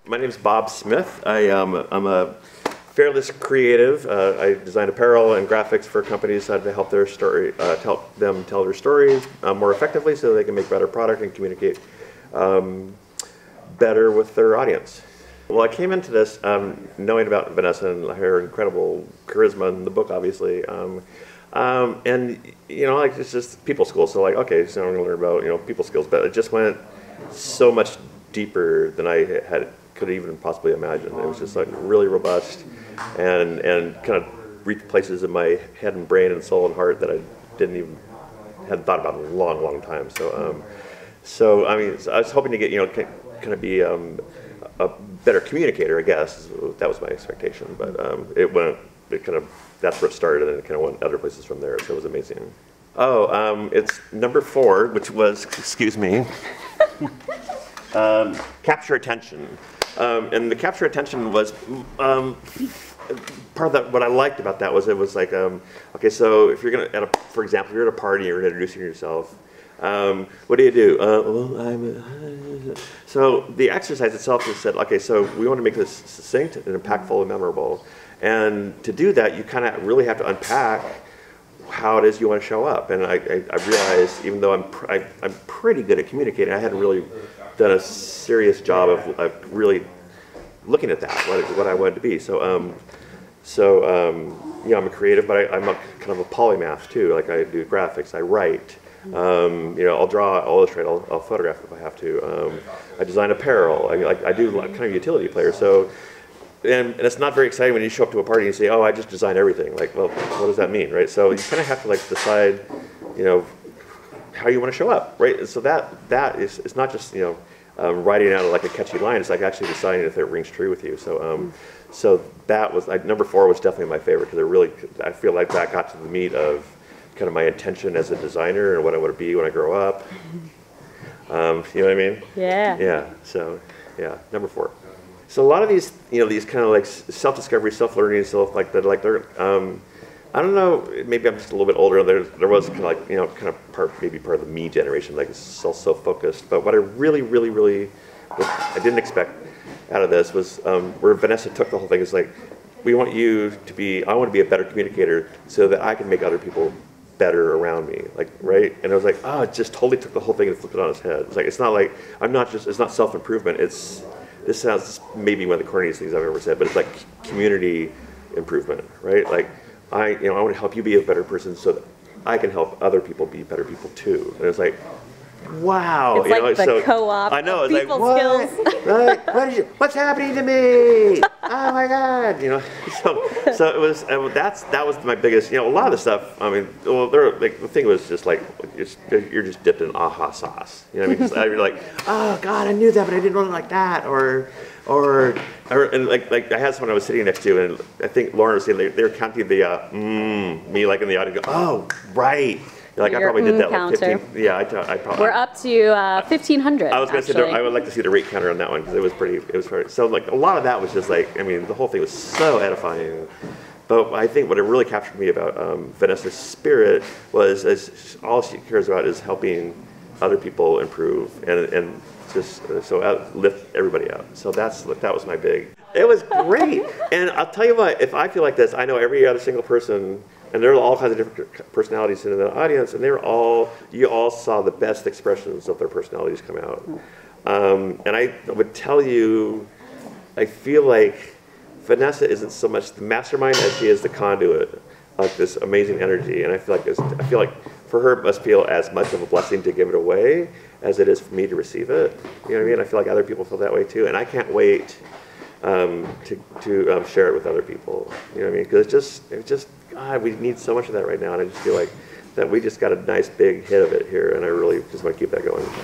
My name is Bob Smith. I'm a fearless creative. I design apparel and graphics for companies to help their story, help them tell their stories more effectively, so they can make better product and communicate better with their audience. Well, I came into this knowing about Vanessa and her incredible charisma in the book, obviously. And you know, like, it's just people skills. So like, okay, so I'm gonna learn about people skills, but it just went so much deeper than I could even possibly imagine. It was just like really robust and kind of reached places in my head and brain and soul and heart that I hadn't thought about in a long, long time. So I mean, I was hoping to get kind of be a better communicator, I guess. That was my expectation, but that's where it started, and it kind of went other places from there. So it was amazing. Oh, it's number 4, which was, excuse me, capture attention. And the capture attention was part of what I liked about that was it was like, okay, so if you're gonna for example, if you're at a party, you're introducing yourself. What do you do? Well, so the exercise itself just said, okay, so we want to make this succinct and impactful and memorable. And to do that, you kind of really have to unpack how it is you want to show up. And I realized, even though I'm pretty good at communicating, I hadn't really done a serious job of really looking at that, what I wanted to be. So I'm a creative, but I'm kind of a polymath too. Like, I do graphics, I write. I'll draw, I'll illustrate, I'll photograph if I have to. I design apparel. I do kind of utility player. So, and it's not very exciting when you show up to a party and you say, "Oh, I just designed everything." Like, well, what does that mean, right? So you kind of have to decide, how you want to show up, right? And so that is, it's not just writing out like a catchy line. It's like actually deciding if it rings true with you. So so that was number 4 was definitely my favorite, because I feel like that got to the meat of kind of my intention as a designer and what I want to be when I grow up. You know what I mean? Yeah. Yeah. So yeah, number 4. So a lot of these, these kind of like self-discovery, self-learning, they're, I don't know, maybe I'm just a little bit older. There was kind of like, maybe part of the me generation, like self-focused. But what I really I didn't expect out of this was where Vanessa took the whole thing. Is like, I want to be a better communicator so that I can make other people better around me, like, right? And I was like, oh, it just totally took the whole thing and flipped it on its head. It's like, it's not like, it's not self-improvement. This sounds maybe one of the corniest things I've ever said, but it's like community improvement, right? Like, I want to help you be a better person so that I can help other people be better people too. And it's like, wow. It's like the co-op. I know. It's like, what? Skills. What's happening to me? Oh my God. So it was. That was my biggest. A lot of the stuff. I mean, the thing was just like, you're just dipped in aha sauce. You know what I mean? You're like, oh God, I knew that, but I didn't really like that. And like I had someone I was sitting next to, and I think Lauren was saying they were counting the me like in the audience. Go, oh right. Like, I probably did that like 15. Yeah, I probably. We're up to 1,500. I was going to say I would like to see the rate counter on that one, because it was pretty. So like a lot of that was just like, I mean, the whole thing was so edifying. But I think what it really captured me about Vanessa's spirit was all she cares about is helping other people improve and just lift everybody up. So that was my big. It was great, and I'll tell you what. If I feel like this, I know every other single person. And there are all kinds of different personalities in the audience, and you all saw the best expressions of their personalities come out. And I would tell you, I feel like Vanessa isn't so much the mastermind as she is the conduit of this amazing energy. And I feel like for her, it must feel as much of a blessing to give it away as it is for me to receive it. You know what I mean? I feel like other people feel that way too, and I can't wait to share it with other people. You know what I mean? Because it's just. God, we need so much of that right now, and I just feel like that we just got a nice big hit of it here, and I really just want to keep that going.